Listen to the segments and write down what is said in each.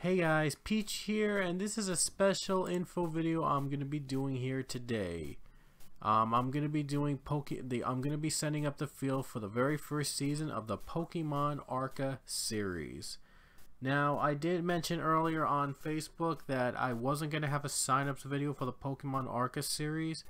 Hey guys, Peach here, and this is a special info video I'm gonna be doing here today. I'm gonna be doing I'm gonna be setting up the field for the very first season of the Pokemon ARCA series. Now, I did mention earlier on Facebook that I wasn't gonna have a sign-ups video for the Pokemon ARCA series.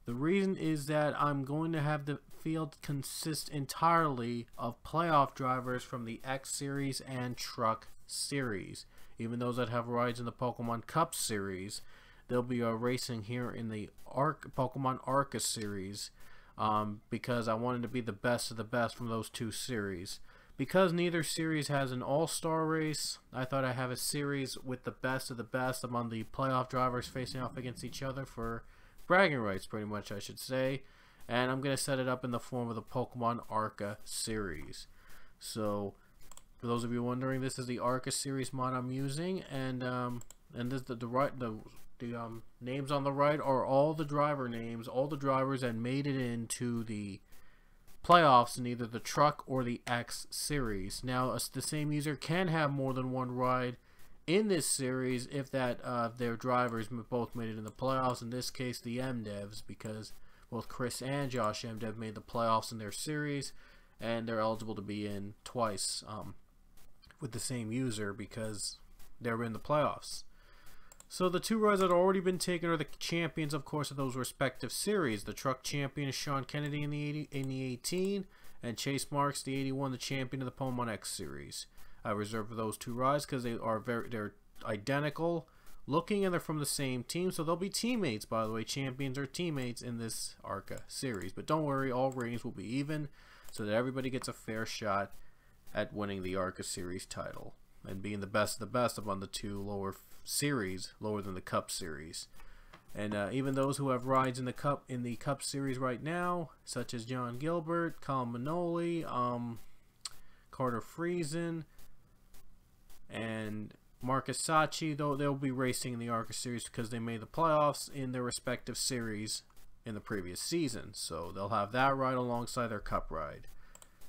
The reason is that I'm going to have the field consist entirely of playoff drivers from the X series and Truck series. Even those that have rides in the Pokemon Cup series, they'll be racing here in the Pokemon ARCA series because I wanted to be the best of the best from those two series. Because neither series has an all-star race, I thought I'd have a series with the best of the best among the playoff drivers facing off against each other for bragging rights, pretty much, I should say. And I'm going to set it up in the form of the Pokemon ARCA series. So, for those of you wondering, this is the ARCA series mod I'm using, and this, the names on the right are all the driver names, all the drivers that made it into the playoffs in either the Truck or the X series. Now, the same user can have more than one ride in this series if that their drivers both made it in the playoffs. In this case, the Mdevs, because both Chris and Josh Mdev made the playoffs in their series, and they're eligible to be in twice with the same user because they're in the playoffs. So the two rides that have already been taken are the champions, of course, of those respective series. The Truck champion is Shaun Kennedy in the 18, and Chase Marks, the 81, the champion of the Pokemon X series. I reserved those two rides because they're identical looking, and they're from the same team, so they'll be teammates. By the way, champions are teammates in this ARCA series. But don't worry, all ratings will be even, so that everybody gets a fair shot at winning the ARCA series title and being the best of the best among the two lower series, lower than the Cup series. And even those who have rides in the Cup series right now, such as Jon Gilbert, Kyle Manoli, Carter Friesen, and Marcus Saatchi, though they'll be racing in the ARCA series because they made the playoffs in their respective series in the previous season. So they'll have that ride alongside their Cup ride.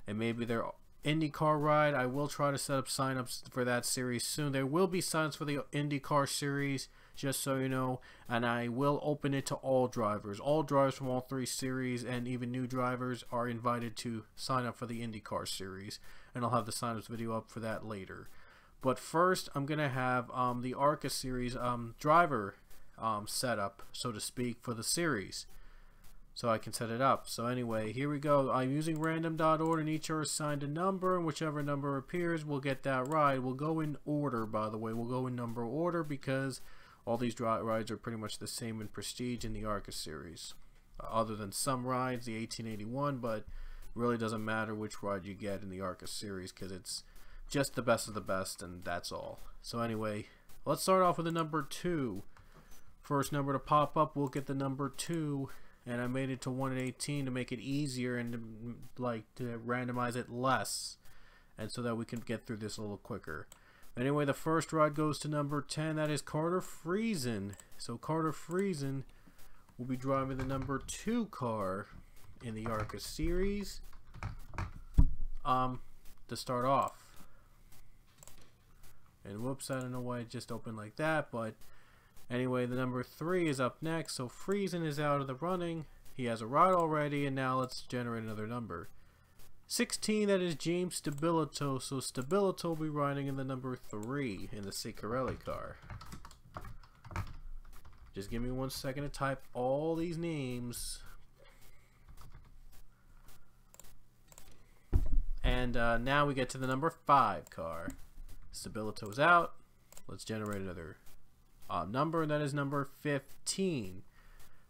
And maybe their IndyCar ride, I will try to set up signups for that series soon. There will be signups for the IndyCar series, just so you know, and I will open it to all drivers. All drivers from all three series and even new drivers are invited to sign up for the IndyCar series, and I'll have the signups video up for that later. But first, I'm going to have the ARCA series driver setup, so to speak, for the series, so I can set it up. So anyway, here we go. I'm using random.order, and each are assigned a number, and whichever number appears, we'll get that ride. We'll go in order, by the way. We'll go in number order because all these rides are pretty much the same in prestige in the ARCA series, other than some rides, the 1881, but really doesn't matter which ride you get in the ARCA series because it's just the best of the best, and that's all. So anyway, let's start off with the number 2. First number to pop up, we'll get the number 2, and I made it to 1 in 18 to make it easier and to randomize it less, and so that we can get through this a little quicker. Anyway, the first ride goes to number 10. That is Carter Friesen. So Carter Friesen will be driving the number 2 car in the ARCA series to start off. And whoops, I don't know why it just opened like that, but anyway, the number 3 is up next. So Friesen is out of the running. He has a ride already, and now let's generate another number. 16, that is James Stabilito. So Stabilito will be riding in the number 3 in the Cicarelli car. Just give me 1 second to type all these names. And now we get to the number 5 car. Stabilito's out. Let's generate another number, and that is number 15.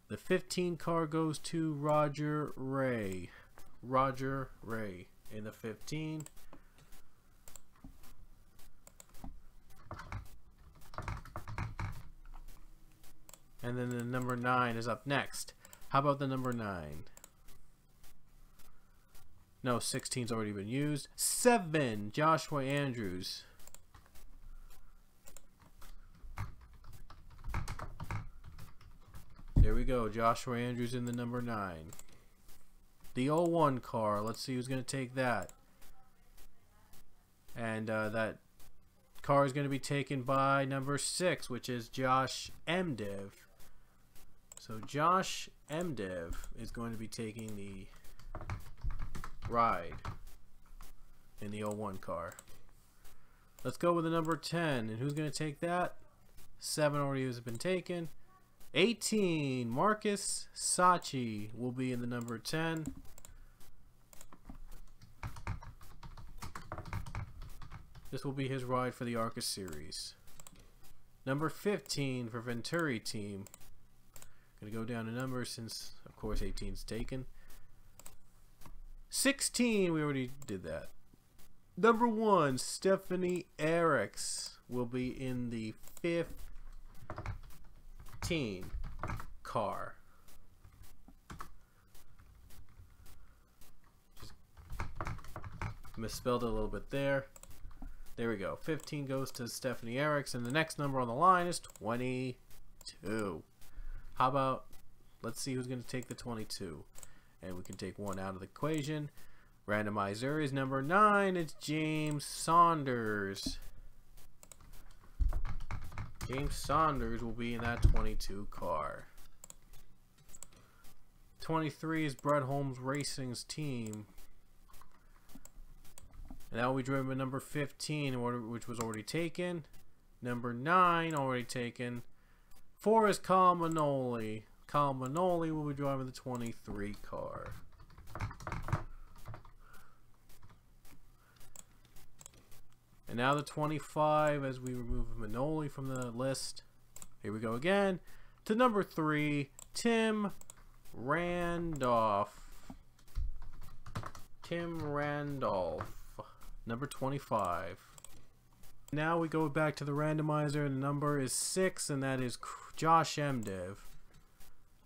The 15 car goes to Roger Rey. Roger Rey in the 15. And then the number 9 is up next. How about the number 9? No, 16's already been used. 7, Joshua Andrews. There we go, Joshua Andrews in the number 9. The 01 car, let's see who's going to take that. And that car is going to be taken by number 6, which is Josh Mdev. So Josh Mdev is going to be taking the ride in the 01 car. Let's go with the number 10. And who's going to take that? 7 already has been taken. 18, Marcus Saatchi will be in the number 10. This will be his ride for the ARCA series. Number 15 for Venturi team. Gonna go down to numbers since, of course, 18 is taken. 16, we already did that. Number 1, Stephanie Eriks will be in the 15 car. Just misspelled it a little bit there. There we go. 15 goes to Stephanie Eriks, and the next number on the line is 22. How about, let's see who's going to take the 22. And we can take one out of the equation. Randomizer is number 9. It's James Saunders. James Saunders will be in that 22 car. 23 is Brett Holmes Racing's team. And that will be driven by number 15, which was already taken. Number 9 already taken. 4 is Kyle Manoli. Kyle Manoli will be driving the 23 car. And now the 25 as we remove Manoli from the list. Here we go again. To number 3, Tim Randolph. Tim Randolph. Number 25. Now we go back to the randomizer. The number is 6, and that is Josh Mdev.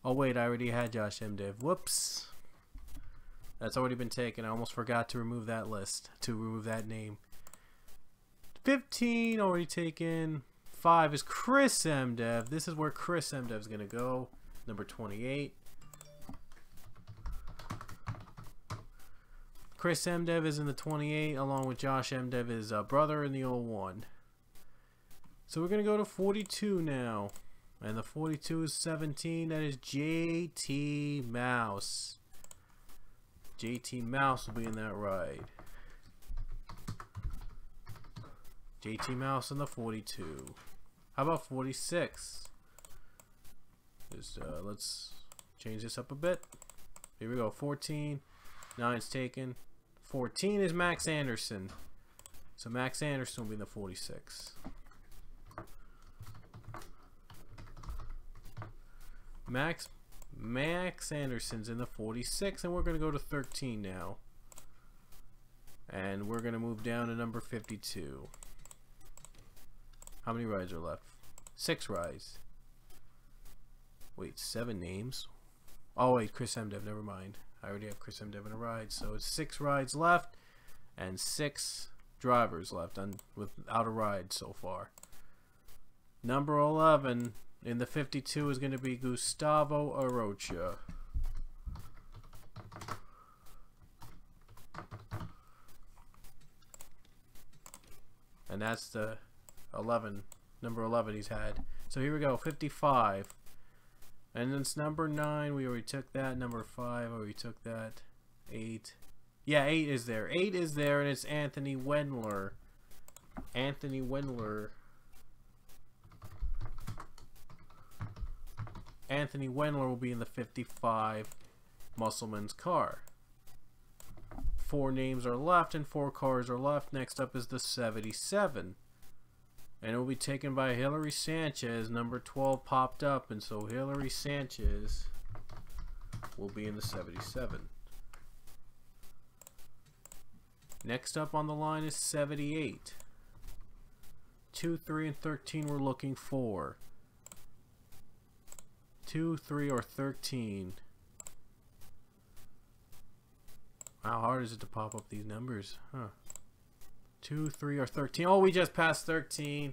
Oh wait, I already had Josh Mdev. Whoops. That's already been taken. I almost forgot to remove that list, to remove that name. 15 already taken. 5 is Chris Mdev. This is where Chris Mdev is going to go. Number 28. Chris Mdev is in the 28, along with Josh Mdev, his brother, in the 01. So we're going to go to 42 now. And the 42 is 17. That is JT Mouse. JT Mouse will be in that ride. JT Mouse in the 42. How about 46? Just, let's change this up a bit. Here we go. 14. 9's taken. 14 is Max Anderson. So Max Anderson will be in the 46. Max Anderson's in the 46, and we're going to go to 13 now. And we're going to move down to number 52. How many rides are left? 6 rides. Wait, 7 names? Oh wait, Chris Mdev, never mind. I already have Chris Mdev in a ride, so it's 6 rides left and 6 drivers left without a ride so far. Number 11 in the 52 is going to be Gustavo Arocha. And that's the number 11 he's had. So here we go, 55. And then it's number 9, we already took that. Number 5, we already took that. 8. Yeah, 8 is there. 8 is there, and it's Anthony Wendler. Anthony Wendler. Anthony Wendler will be in the 55 Musselman's car. 4 names are left, and 4 cars are left. Next up is the 77. And it will be taken by Hilary Sanchez. Number 12 popped up, and so Hilary Sanchez will be in the 77. Next up on the line is 78. 2, 3, and 13 we're looking for. 2, 3, or 13. How hard is it to pop up these numbers? Huh. 2, 3, or 13. Oh, we just passed 13.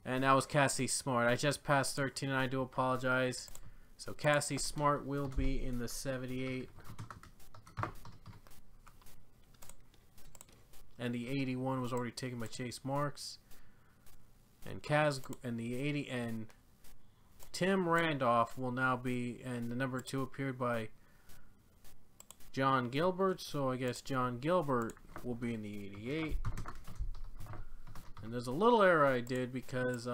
And that was Cassie Smart. I just passed 13, and I do apologize. So Cassie Smart will be in the 78. And the 81 was already taken by Chase Marks. And the 80 and Tim Randolph will now be, and the number 2 appeared by Jon Gilbert, so I guess Jon Gilbert will be in the 88. And there's a little error I did because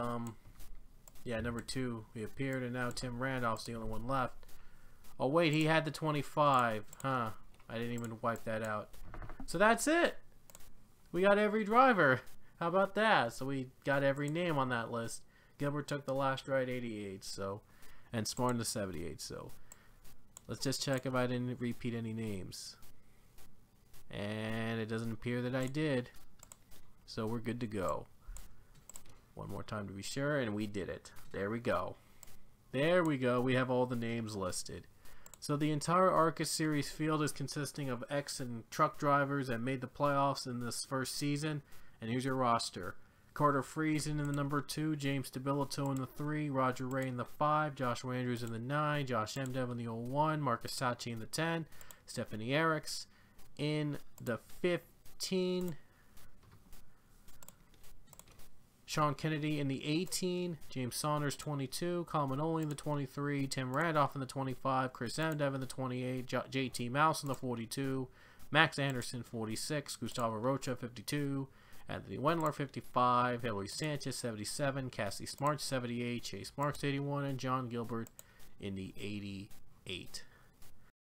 yeah, number 2 he appeared, and now Tim Randolph's the only one left. Oh wait, he had the 25. Huh, I didn't even wipe that out. So that's it. We got every driver. How about that? So we got every name on that list. Gilbert took the last ride, 88, so, and Smart in the 78, so let's just check if I didn't repeat any names. And it doesn't appear that I did, so we're good to go. One more time to be sure, and we did it. There we go. There we go. We have all the names listed. So the entire ARCA Series field is consisting of X and truck drivers that made the playoffs in this first season, and here's your roster. Carter Friesen in the number 2, James Stabilito in the 3, Roger Rey in the 5, Josh Andrews in the 9, Josh Mdev in the 01, Marcus Saatchi in the 10, Stephanie Eriks in the 15, Shaun Kennedy in the 18, James Saunders 22, Kyle Manoli in the 23, Tim Randolph in the 25, Chris Mdev in the 28, JT Mouse in the 42, Max Anderson 46, Gustavo Arocha 52, Anthony Wendler 55, Hilary Sanchez 77, Cassie Smart 78, Chase Marks 81, and Jon Gilbert in the 88.